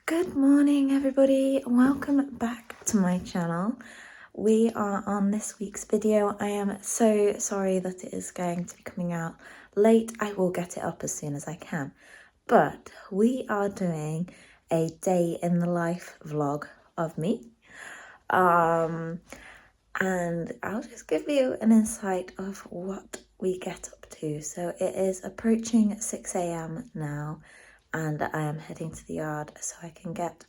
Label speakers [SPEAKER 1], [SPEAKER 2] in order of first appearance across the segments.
[SPEAKER 1] Good morning, everybody. Welcome back to my channel. We are on this week's video. I am so sorry that it is going to be coming out late. I will get it up as soon as I can. But we are doing a day in the life vlog of me. And I'll just give you an insight of what we get up to. So it is approaching 6 a.m. now, and I am heading to the yard so I can get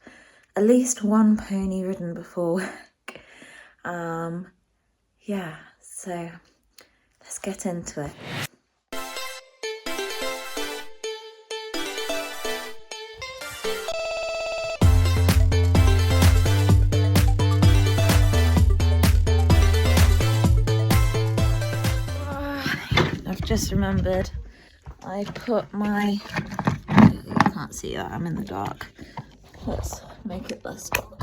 [SPEAKER 1] at least one pony ridden before work. Yeah, so let's get into it. I've just remembered I put my, you can't see that, I'm in the dark. Let's make it less dark.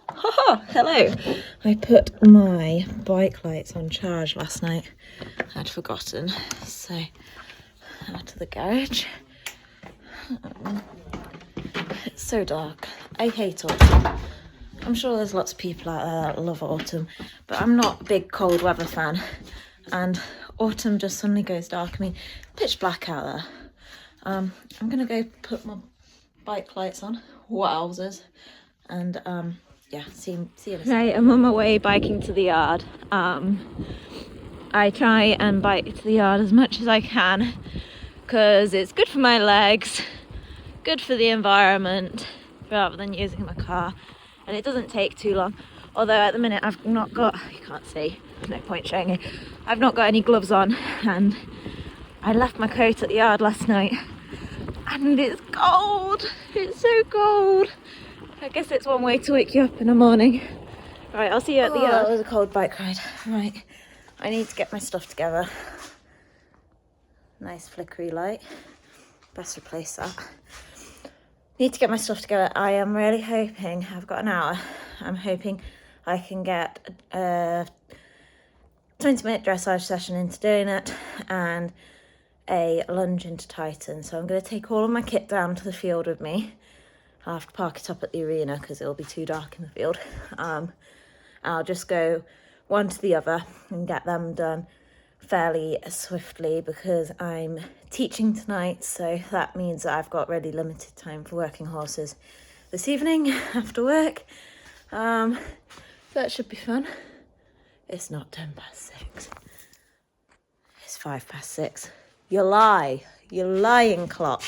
[SPEAKER 1] Haha, hello. I put my bike lights on charge last night. I'd forgotten, so out to the garage. It's so dark. I hate autumn. I'm sure there's lots of people out there that love autumn, but I'm not a big cold weather fan. And autumn just suddenly goes dark. I mean, pitch black out there. I'm gonna go put my bike lights on. Wowzers. And yeah, see you in a second. Right, I'm on my way biking to the yard. I try and bike to the yard as much as I can because it's good for my legs, good for the environment rather than using my car, and it doesn't take too long. Although at the minute I've not got, you can't see, there's no point showing you, I've not got any gloves on, and I left my coat at the yard last night and it's cold, it's so cold. I guess it's one way to wake you up in the morning. Right, I'll see you at the yard. That was a cold bike ride. Right, I need to get my stuff together. Nice flickery light. Best replace that. Need to get my stuff together. I am really hoping, I've got an hour, I'm hoping I can get a 20-minute dressage session into doing it and a lunge into Titan. So I'm going to take all of my kit down to the field with me. I'll have to park it up at the arena because it'll be too dark in the field. I'll just go one to the other and get them done fairly swiftly because I'm teaching tonight, so that means that I've got really limited time for working horses this evening after work. That should be fun. It's not 6:10. It's 6:05. You lie. You lying clock.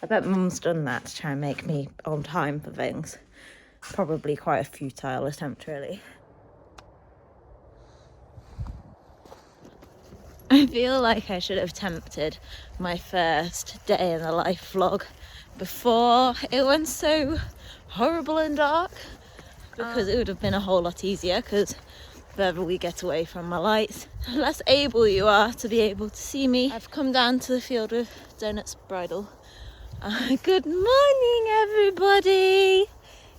[SPEAKER 1] I bet Mum's done that to try and make me on time for things. Probably quite a futile attempt, really. I feel like I should have attempted my first day in the life vlog before it went so horrible and dark, because it would have been a whole lot easier, because the further we get away from my lights, the less able you are to be able to see me. I've come down to the field with Donut's bridle. Good morning, everybody.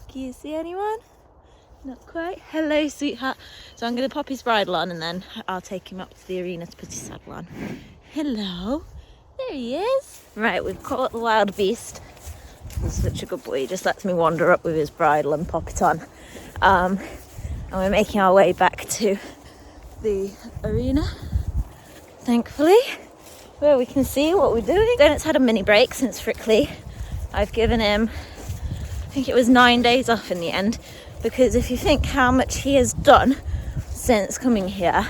[SPEAKER 1] Can you see anyone? Not quite. Hello, sweetheart. So I'm going to pop his bridle on and then I'll take him up to the arena to put his saddle on. Hello. There he is. Right, we've caught the wild beast. He's such a good boy. He just lets me wander up with his bridle and pop it on. And we're making our way back to the arena, thankfully, where we can see what we're doing. Donut's had a mini break since Frickley. I've given him, I think it was 9 days off in the end, because if you think how much he has done since coming here,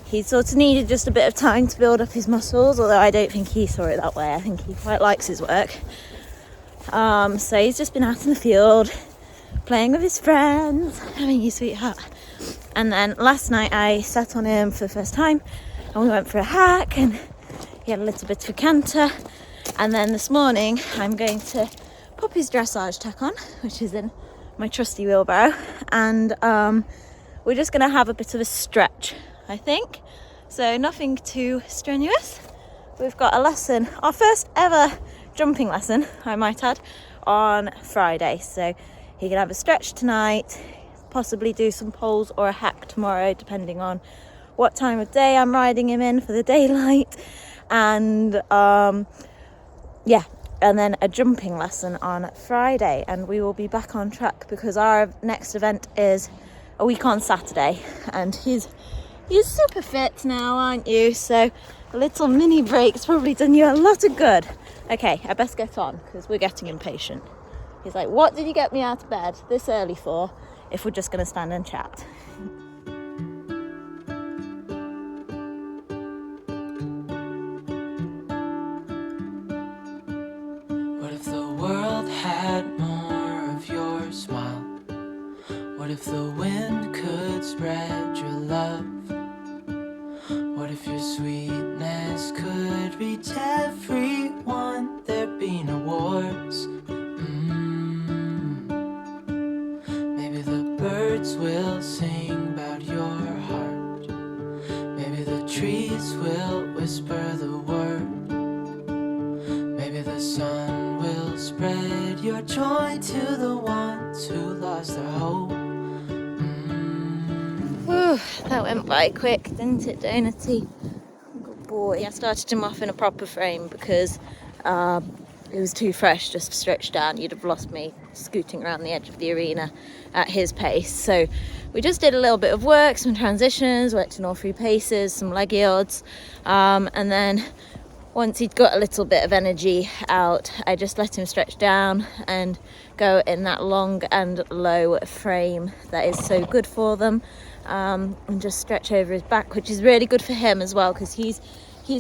[SPEAKER 1] he sort of needed just a bit of time to build up his muscles, although I don't think he saw it that way. I think he quite likes his work. So he's just been out in the field, playing with his friends, having his sweetheart. And then last night I sat on him for the first time and we went for a hack and he had a little bit of a canter. And then this morning I'm going to pop his dressage tack on, which is in my trusty wheelbarrow, and we're just going to have a bit of a stretch, I think. So nothing too strenuous. We've got a lesson, our first ever jumping lesson, I might add, on Friday. So he can have a stretch tonight, possibly do some poles or a hack tomorrow, depending on what time of day I'm riding him in for the daylight. And yeah, and then a jumping lesson on Friday, and we will be back on track because our next event is a week on Saturday, and he's super fit now, aren't you? So a little mini break's probably done you a lot of good. Okay, I best get on because we're getting impatient. He's like, what did you get me out of bed this early for if we're just going to stand and chat?
[SPEAKER 2] What if the world had more of your smile? What if the wind could spread your love? What if your sweetness could reach everyone? There'd be no wars. Maybe the birds will sing about your heart. Maybe the trees will whisper the word. Maybe the sun will spread your joy to the ones who lost their hope.
[SPEAKER 1] Whew, that went by quick, didn't it, Donutty? Good boy. I started him off in a proper frame because it was too fresh just to stretch down. You'd have lost me scooting around the edge of the arena at his pace. So we just did a little bit of work, some transitions, worked in all three paces, some leg yields, and then once he'd got a little bit of energy out, I just let him stretch down and go in that long and low frame that is so good for them, and just stretch over his back, which is really good for him as well, because he's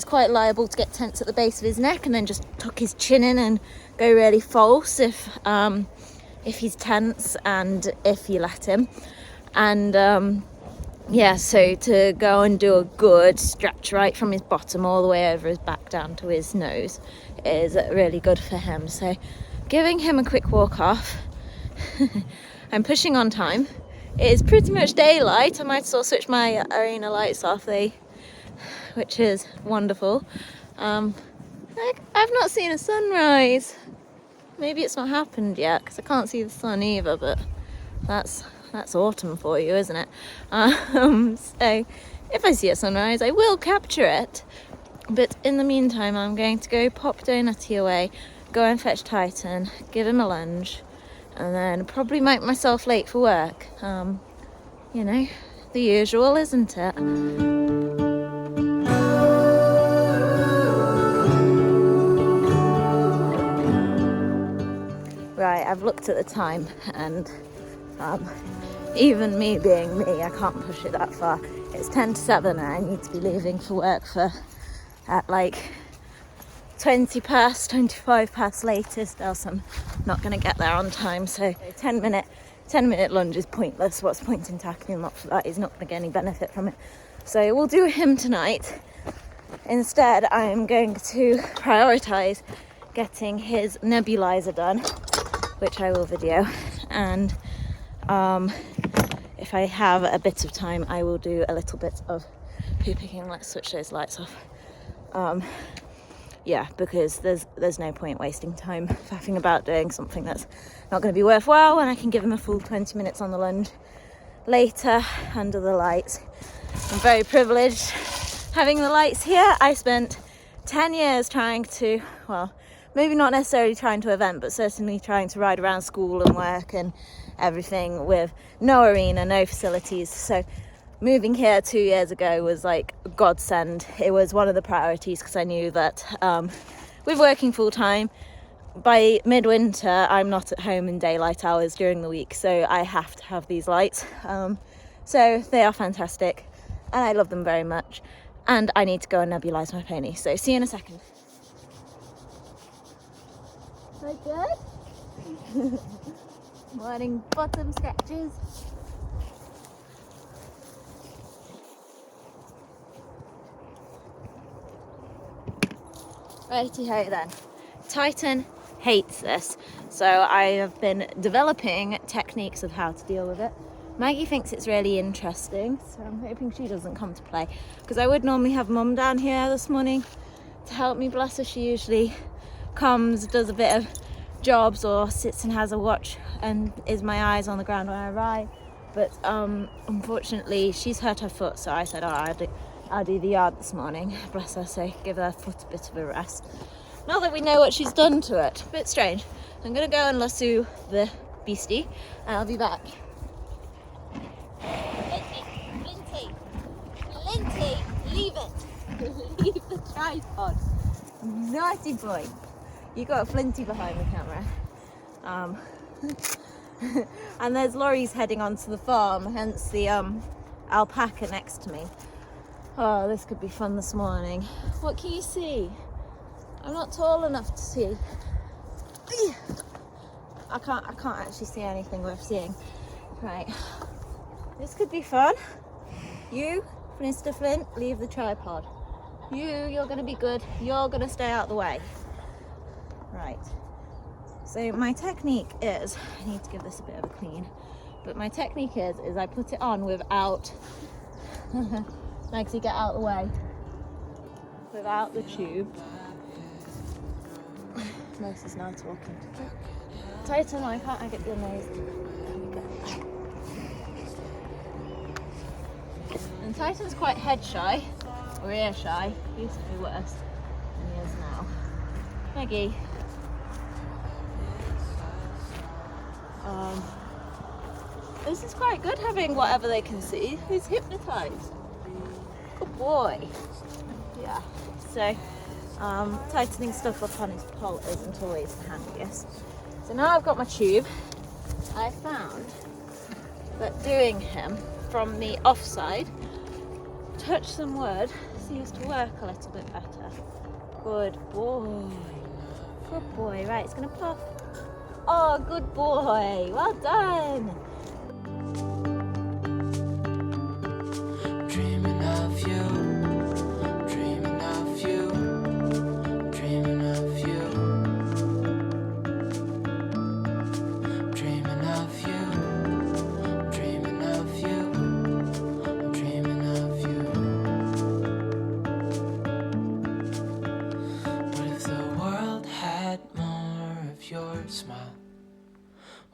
[SPEAKER 1] quite liable to get tense at the base of his neck and then just tuck his chin in and go really false if he's tense and if you let him. And yeah, so to go and do a good stretch right from his bottom all the way over his back down to his nose is really good for him. So giving him a quick walk off. I'm pushing on time. It is pretty much daylight. I might still switch my arena lights off, which is wonderful. I've not seen a sunrise. Maybe it's not happened yet because I can't see the sun either, but that's autumn for you, isn't it? So if I see a sunrise, I will capture it. But in the meantime, I'm going to go pop Donutty away, go and fetch Titan, give him a lunge, and then probably make myself late for work. You know, the usual, isn't it? Right, I've looked at the time, and even me being me, I can't push it that far. It's 10 to 7 and I need to be leaving for work at like 20 past, 25 past latest, else I'm not going to get there on time. So 10 minute lunge is pointless. What's the point in tackling him up for that? He's not going to get any benefit from it. So we'll do him tonight. Instead, I'm going to prioritise getting his nebulizer done, which I will video, and if I have a bit of time, I will do a little bit of poo picking. Let's switch those lights off. Yeah, because there's no point wasting time faffing about doing something that's not going to be worthwhile when I can give him a full 20 minutes on the lunge later under the lights. I'm very privileged having the lights here. I spent 10 years trying to, well, maybe not necessarily trying to event, but certainly trying to ride around school and work and everything with no arena, no facilities. So moving here 2 years ago was like a godsend. It was one of the priorities because I knew that with working full time, by midwinter I'm not at home in daylight hours during the week, so I have to have these lights. So they are fantastic and I love them very much, and I need to go and nebulize my pony. So see you in a second. Very good. Morning bottom sketches. Righty-ho then. Titan hates this, so I have been developing techniques of how to deal with it. Maggie thinks it's really interesting, so I'm hoping she doesn't come to play, because I would normally have Mum down here this morning to help me. Bless her, she usually comes, does a bit of jobs, or sits and has a watch and is my eyes on the ground when I ride. But unfortunately she's hurt her foot, so I said, I'll do the yard this morning. Bless her, so give her foot a bit of a rest. Not that we know what she's done to it. Bit strange. I'm gonna go and lasso the beastie and I'll be back. Flinty, leave it. Leave the tripod. Naughty boy. You got a Flinty behind the camera. And there's lorries heading onto the farm, hence the alpaca next to me. Oh, this could be fun this morning. What can you see? I'm not tall enough to see. I can't actually see anything worth seeing. Right, this could be fun. You, Mr. Flint, leave the tripod. You're gonna be good. You're gonna stay out of the way. Right. So my technique is, I need to give this a bit of a clean, but my technique is I put it on without, Maxie, get out of the way, without the tube. Nose is now talking. Tighten, why can't I get your nose? There we go. And Titan's quite head shy, or ear shy. He used to be worse than he is now. Maggie. This is quite good, having whatever they can see. He's hypnotized. Good boy. Yeah. So tightening stuff up on his poll isn't always the handiest. So now I've got my tube. I found that doing him from the offside, touch some wood, seems to work a little bit better. Good boy. Good boy. Right, it's gonna puff. Oh, good boy. Well done.
[SPEAKER 2] Dreaming of you, dreaming of you, dreaming of you, dreaming of you, dreaming of you, dreaming of you. What if the world had more of your smile?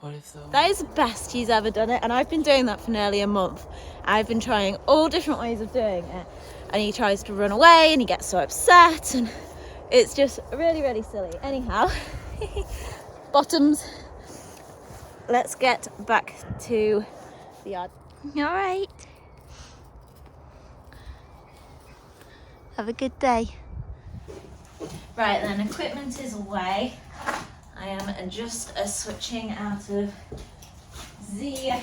[SPEAKER 2] What if the
[SPEAKER 1] That is the best he's ever done it, and I've been doing that for nearly a month. I've been trying all different ways of doing it, and he tries to run away and he gets so upset, and it's just really, really silly. Anyhow, bottoms, let's get back to the yard. All right. Have a good day. Right then, equipment is away. I am just switching out of the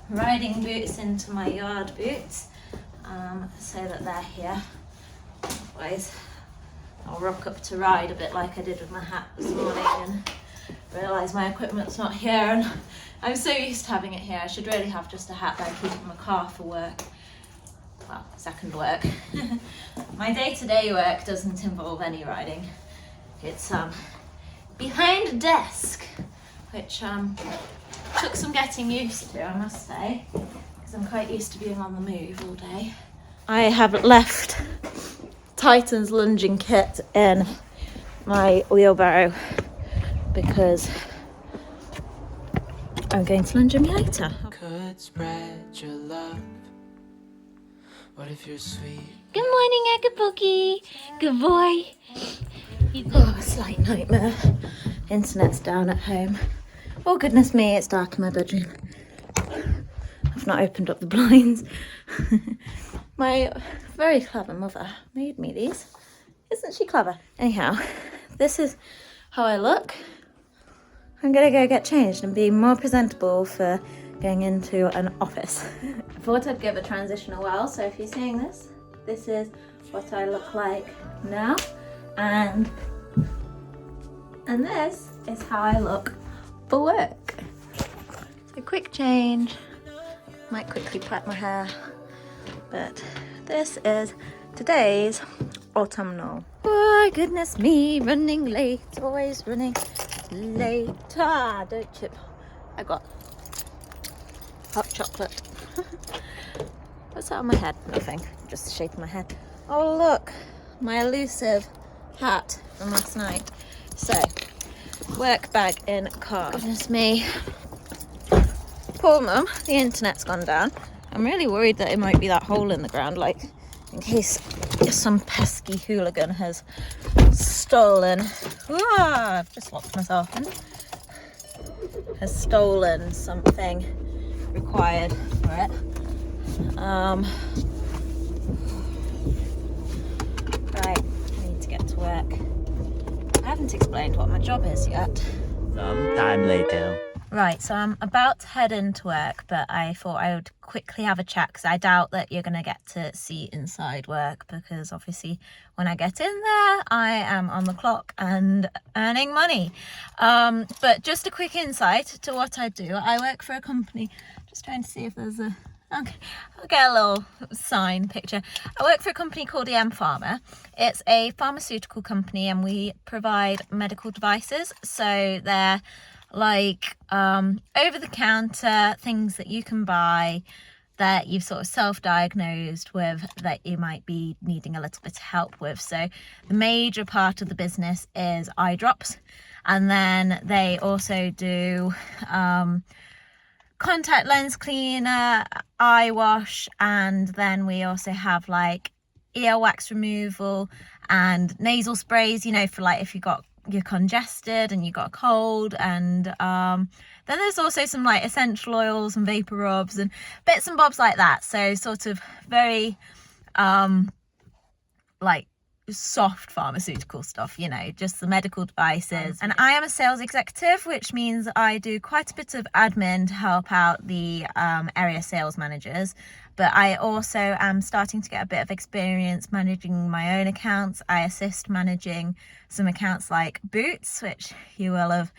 [SPEAKER 1] riding boots into my yard boots, so that they're here. Otherwise, I'll rock up to ride a bit like I did with my hat this morning and realise my equipment's not here, and I'm so used to having it here. I should really have just a hat that I keep in my car for work. Well, second work. My day-to-day work doesn't involve any riding. It's behind a desk, which took some getting used to, I must say, because I'm quite used to being on the move all day. I have left Titan's lunging kit in my wheelbarrow because I'm going to lunge him later.
[SPEAKER 2] could spread your love? What if you're sweet?
[SPEAKER 1] Good morning, Agaboogie. Good boy. Oh, a slight nightmare. Internet's down at home. Oh, goodness me, it's dark in my bedroom. I've not opened up the blinds. My very clever mother made me these. Isn't she clever? Anyhow, this is how I look. I'm gonna go get changed and be more presentable for going into an office. I thought I'd give a transition a while, so if you're seeing this, this is what I look like now, and this is how I look for work. So quick change, might quickly plait my hair, but this is today's autumnal. Oh goodness me, running late, always running late. Ah, don't chip. I got hot chocolate. What's that on my head? Nothing, just the shape of my head. Oh look, my elusive hat from last night. So, work bag in car. Goodness me. Poor mum, the internet's gone down. I'm really worried that it might be that hole in the ground, like in case some pesky hooligan has stolen. I've just locked myself in. Has stolen something required for it. Right, I need to get to work. I haven't explained what my job is yet.
[SPEAKER 3] Sometime later.
[SPEAKER 1] Right, so I'm about to head into work, but I thought I would quickly have a chat because I doubt that you're going to get to see inside work, because obviously when I get in there, I am on the clock and earning money. But just a quick insight to what I do. I work for a company, just trying to see if there's a... Okay, I'll get a little sign picture. I work for a company called EM Pharma. It's a pharmaceutical company and we provide medical devices. So they're like over the counter things that you can buy that you've sort of self-diagnosed with that you might be needing a little bit of help with. So the major part of the business is eye drops, and then they also do contact lens cleaner, eye wash, and then we also have like earwax removal and nasal sprays, you know, for like if you're congested and you got a cold, and then there's also some like essential oils and vapor rubs and bits and bobs like that. So sort of very like soft pharmaceutical stuff, you know, just the medical devices. And I am a sales executive, which means I do quite a bit of admin to help out the area sales managers. But I also am starting to get a bit of experience managing my own accounts. I assist managing some accounts like Boots, which you will have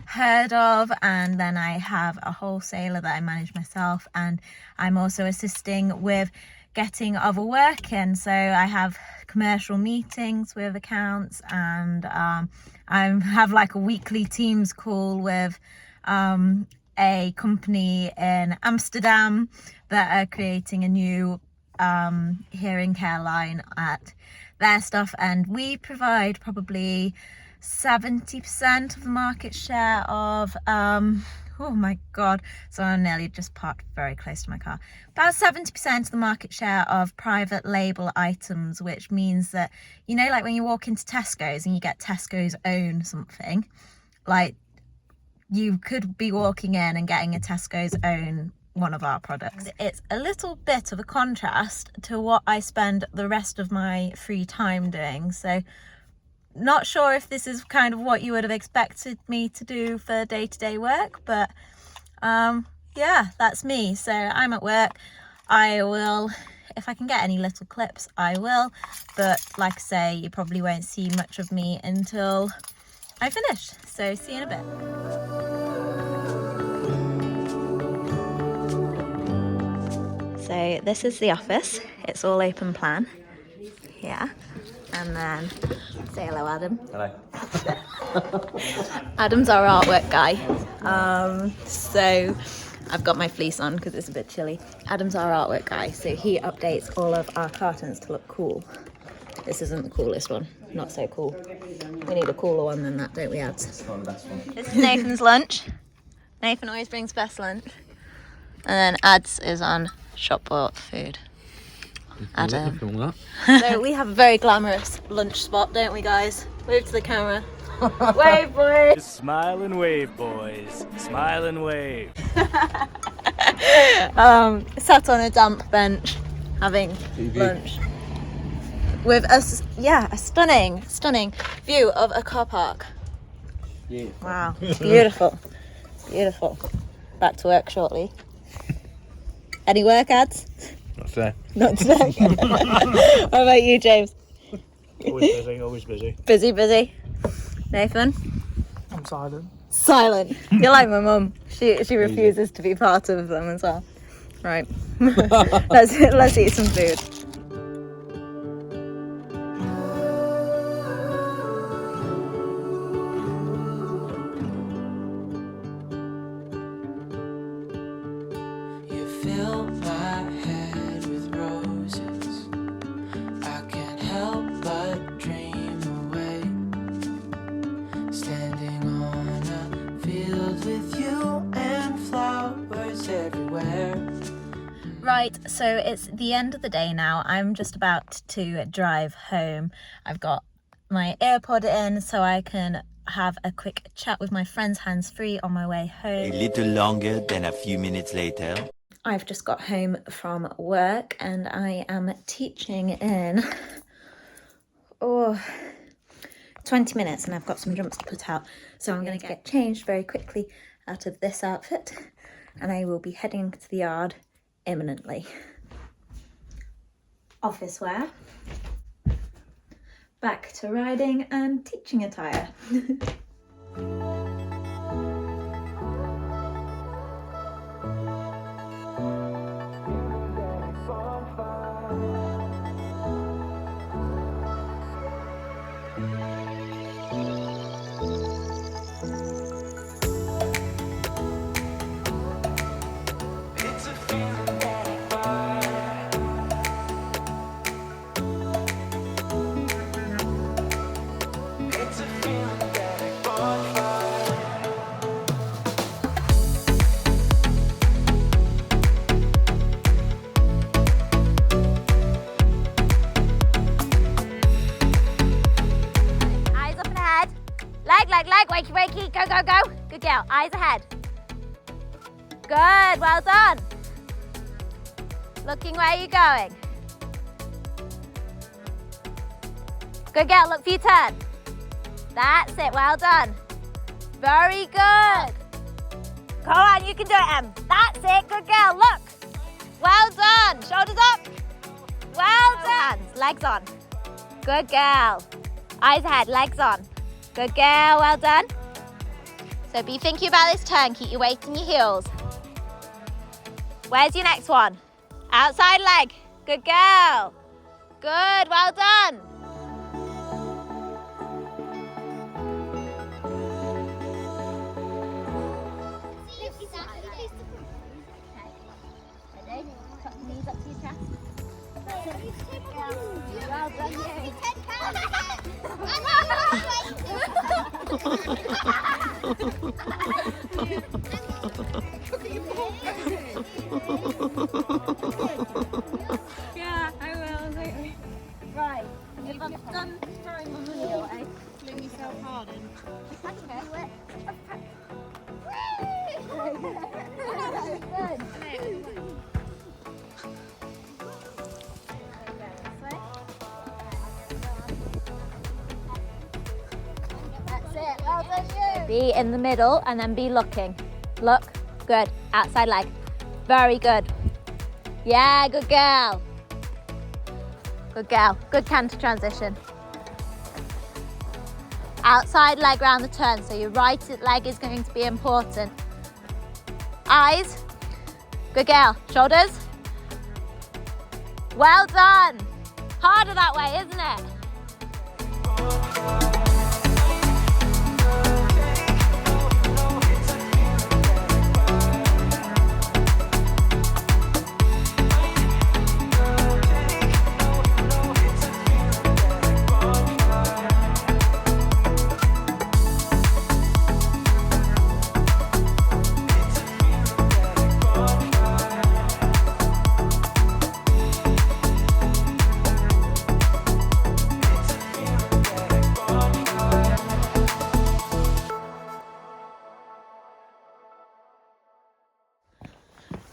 [SPEAKER 1] heard of. And then I have a wholesaler that I manage myself. And I'm also assisting with getting other work in. So I have commercial meetings with accounts, and I have like a weekly Teams call with a company in Amsterdam that are creating a new hearing care line at their stuff, and we provide probably 70% of the market share of oh my god, so I nearly just parked very close to my car. About 70% of the market share of private label items, which means that, you know, like when you walk into Tesco's and you get Tesco's own something, like you could be walking in and getting a Tesco's own one of our products. It's a little bit of a contrast to what I spend the rest of my free time doing. So not sure if this is kind of what you would have expected me to do for day-to-day work, but yeah, that's me. So I'm at work. I will, if I can get any little clips, I will, but like I say, you probably won't see much of me until I finish. So see you in a bit. So this is the office. It's all open plan. Yeah. And then say hello, Adam.
[SPEAKER 3] Hello.
[SPEAKER 1] Adam's our artwork guy. So I've got my fleece on because it's a bit chilly. Adam's our artwork guy, so he updates all of our cartons to look cool. This isn't the coolest one. Not so cool. We need a cooler one than that, don't we, Ads?
[SPEAKER 3] That's one, that's one.
[SPEAKER 1] This is Nathan's lunch. Nathan always brings best lunch. And then Ads is on shop bought food. Adam. So we have a very glamorous lunch spot, don't we, guys? Wave to the camera. Wave, boys.
[SPEAKER 4] Smile and wave, boys. Smile and wave.
[SPEAKER 1] Sat on a damp bench having lunch with a stunning view of a car park.
[SPEAKER 3] Yeah.
[SPEAKER 1] Wow, beautiful. Back to work shortly. Any work, Ads?
[SPEAKER 4] Not today.
[SPEAKER 1] Not today. What about you, James?
[SPEAKER 4] Always busy.
[SPEAKER 1] Busy. Nathan?
[SPEAKER 4] I'm silent.
[SPEAKER 1] Silent. You're like my mum. She refuses to be part of them as well. Right. let's eat some food.
[SPEAKER 2] You fill my head with roses. I can't help but dream away. Standing on a field with you and flowers everywhere.
[SPEAKER 1] Right, so it's the end of the day now. I'm just about to drive home. I've got my AirPod in so I can have a quick chat with my friends hands-free on my way home.
[SPEAKER 3] A little longer than a few minutes later.
[SPEAKER 1] I've just got home from work and I am teaching in 20 minutes and I've got some jumps to put out. So I'm going to get changed very quickly out of this outfit and I will be heading to the yard imminently. Office wear, back to riding and teaching attire.
[SPEAKER 5] Leg, wakey, wakey, go, go, go. Good girl, eyes ahead. Good, well done. Looking where you're going. Good girl, look for your turn. That's it, well done. Very good. Go on, you can do it, Em. That's it, good girl, look. Well done, shoulders up. Well done. Hands, legs on. Good girl. Eyes ahead, legs on. Good girl, well done. So be thinking about this turn, keep your weight in your heels. Where's your next one? Outside leg. Good girl. Good, well done. Ready? Tuck your knees up to your chest. Well done, you.
[SPEAKER 1] Yeah, I will.
[SPEAKER 5] Right. If I'm done throwing my money away,
[SPEAKER 1] Fling yourself hard in.
[SPEAKER 5] I can do it. Good. That's it. Well done, you. Be in the middle and then be looking. Look. Good. Outside leg. Very good. Yeah, good girl. Good girl. Good canter transition. Outside leg round the turn, so your right leg is going to be important. Eyes. Good girl. Shoulders. Well done. Harder that way, isn't it?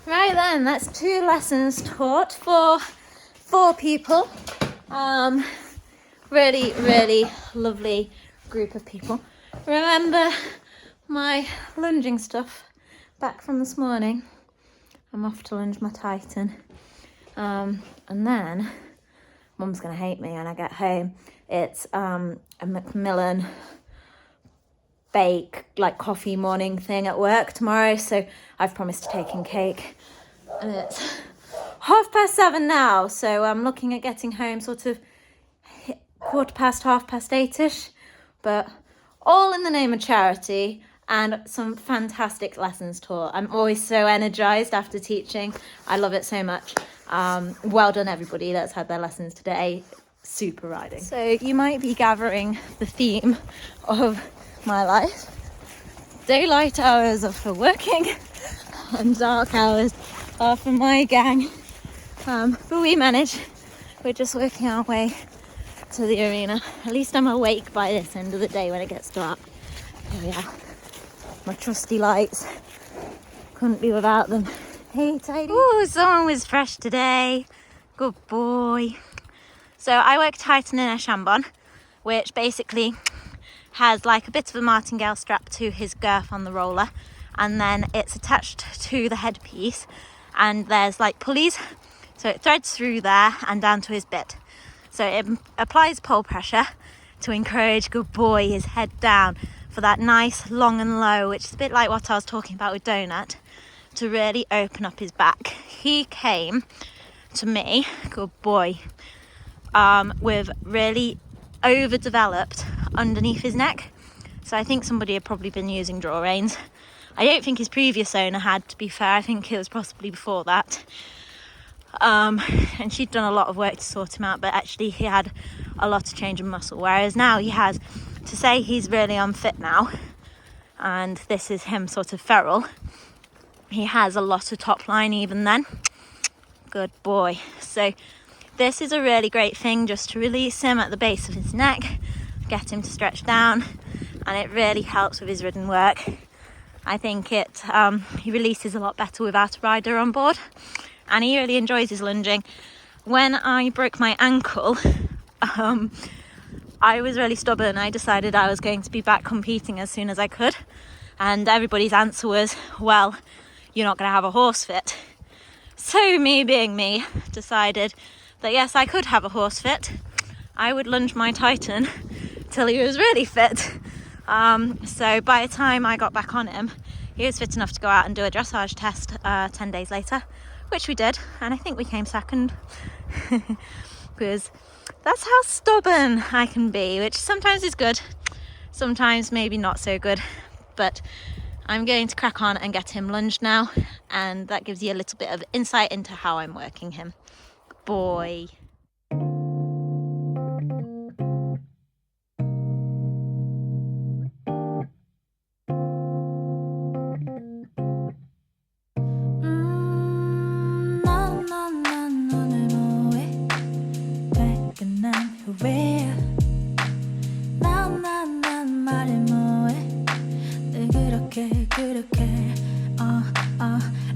[SPEAKER 1] Right then, that's 2 lessons taught for 4 people. Really, really lovely group of people. Remember my lunging stuff back from this morning? I'm off to lunge my Titan. And then Mum's gonna hate me when I get home. It's a Macmillan bake, like coffee morning thing at work tomorrow, so I've promised to take in cake. And it's 7:30 now, so I'm looking at getting home sort of 8:15, but all in the name of charity and some fantastic lessons taught. I'm always so energized after teaching. I love it so much. Well done everybody that's had their lessons today. Super riding. So you might be gathering the theme of my life. Daylight hours are for working and dark hours are for my gang. But we manage. We're just working our way to the arena. At least I'm awake by this end of the day when it gets dark. There we are. My trusty lights. Couldn't be without them. Hey, Tidy. Ooh, someone was fresh today. Good boy. So I work Titan in a Chambon, which basically has like a bit of a martingale strap to his girth on the roller, and then it's attached to the headpiece, and there's like pulleys, so it threads through there and down to his bit. So it applies pole pressure to encourage, good boy, his head down for that nice long and low, which is a bit like what I was talking about with Donut, to really open up his back. He came to me, good boy, with really overdeveloped underneath his neck. So I think somebody had probably been using draw reins. I don't think his previous owner had, to be fair. I think it was possibly before that. And she'd done a lot of work to sort him out, but actually he had a lot of change in muscle, whereas now he has, to say he's really unfit now, and this is him sort of feral, he has a lot of top line even then. Good boy. So this is a really great thing, just to release him at the base of his neck, get him to stretch down, and it really helps with his ridden work. I think he releases a lot better without a rider on board, and he really enjoys his lunging. When I broke my ankle, I was really stubborn. I decided I was going to be back competing as soon as I could, and everybody's answer was, well, you're not going to have a horse fit. So me being me, decided that yes, I could have a horse fit. I would lunge my Titan till he was really fit. So by the time I got back on him, he was fit enough to go out and do a dressage test 10 days later, which we did, and I think we came second. Because that's how stubborn I can be, which sometimes is good, sometimes maybe not so good. But I'm going to crack on and get him lunged now, and that gives you a little bit of insight into how I'm working him. Boy.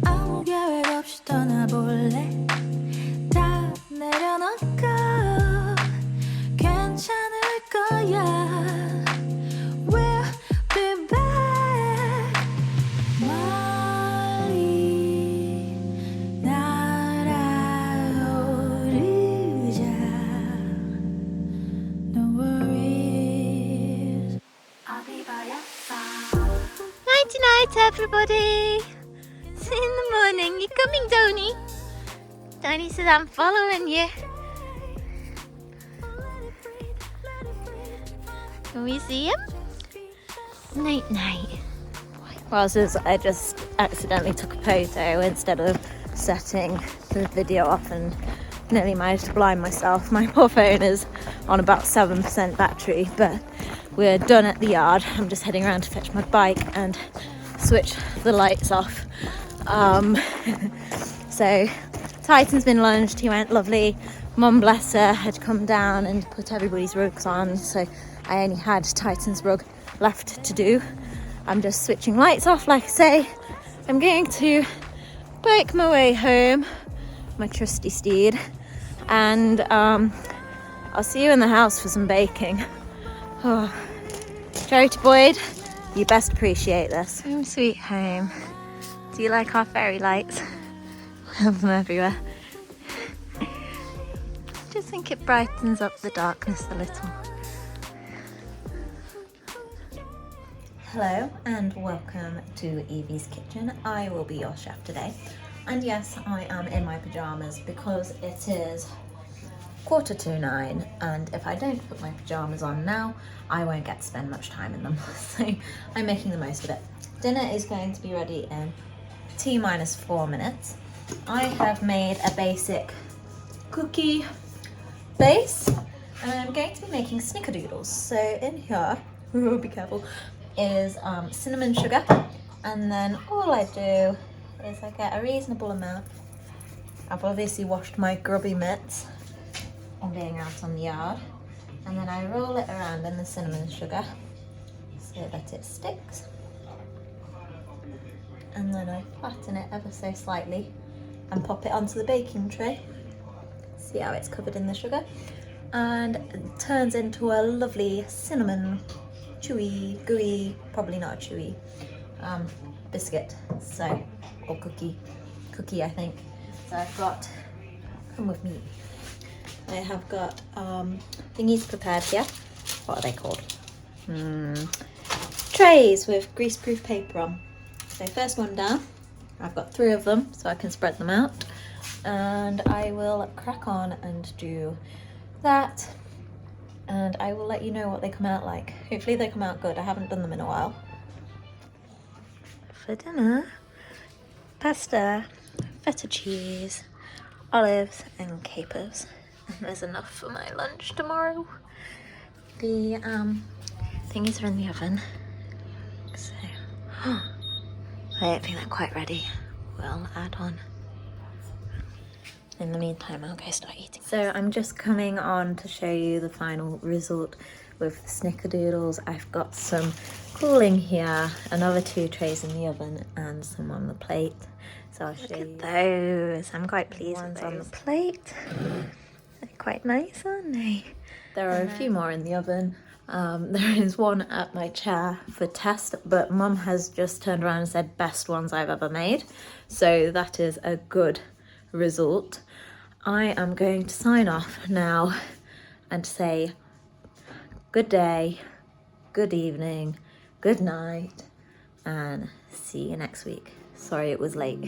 [SPEAKER 6] 아무 계획 없이 떠나볼래 다 내려놓고 괜찮을 거야 We'll be back 멀리 날아오르자 No worries I'll be by your side
[SPEAKER 1] Nighty night, everybody. In the morning, you coming, Donny? Donny says I'm following you. Can we see him? Night night. Well, I just accidentally took a photo instead of setting the video off and nearly managed to blind myself. My poor phone is on about 7% battery, but we're done at the yard. I'm just heading around to fetch my bike and switch the lights off. So Titan's been lunged, he went lovely. Mum, bless her, had come down and put everybody's rugs on, so I only had Titan's rug left to do. I'm just switching lights off, like I say. I'm going to bike my way home, my trusty steed, and I'll see you in the house for some baking. Oh. Charity Boyd, you best appreciate this. Home sweet home. Do you like our fairy lights? We have them everywhere. Just think it brightens up the darkness a little. Hello and welcome to Evie's Kitchen. I will be your chef today. And yes, I am in my pyjamas because it is 9:15, and if I don't put my pyjamas on now, I won't get to spend much time in them. So I'm making the most of it. Dinner is going to be ready in T-4 minutes. I have made a basic cookie base, and I'm going to be making snickerdoodles. So in here, be careful, is cinnamon sugar, and then all I do is I get a reasonable amount. I've obviously washed my grubby mitts on being out on the yard, and then I roll it around in the cinnamon sugar so that it sticks. And then I flatten it ever so slightly and pop it onto the baking tray. See how it's covered in the sugar? And it turns into a lovely cinnamon, chewy, gooey, probably not a chewy, biscuit, so, or cookie I think. So I've got, come with me, I have got thingies prepared here. What are they called? Trays with greaseproof paper on. So first one down, I've got 3 of them so I can spread them out, and I will crack on and do that, and I will let you know what they come out like. Hopefully they come out good. I haven't done them in a while. For dinner, pasta, feta cheese, olives and capers. And there's enough for my lunch tomorrow. The thingies are in the oven, so I don't think they're quite ready. We'll add on. In the meantime, I'll go start eating. So I'm just coming on to show you the final result with the snickerdoodles. I've got some cooling here, another 2 trays in the oven and some on the plate. So I'll show you those. I'm quite pleased with those. On the plate. They're quite nice, aren't they? There are a few more in the oven. There is one at my chair for test, but Mum has just turned around and said best ones I've ever made. So that is a good result. I am going to sign off now and say good day, good evening, good night, and see you next week. Sorry it was late.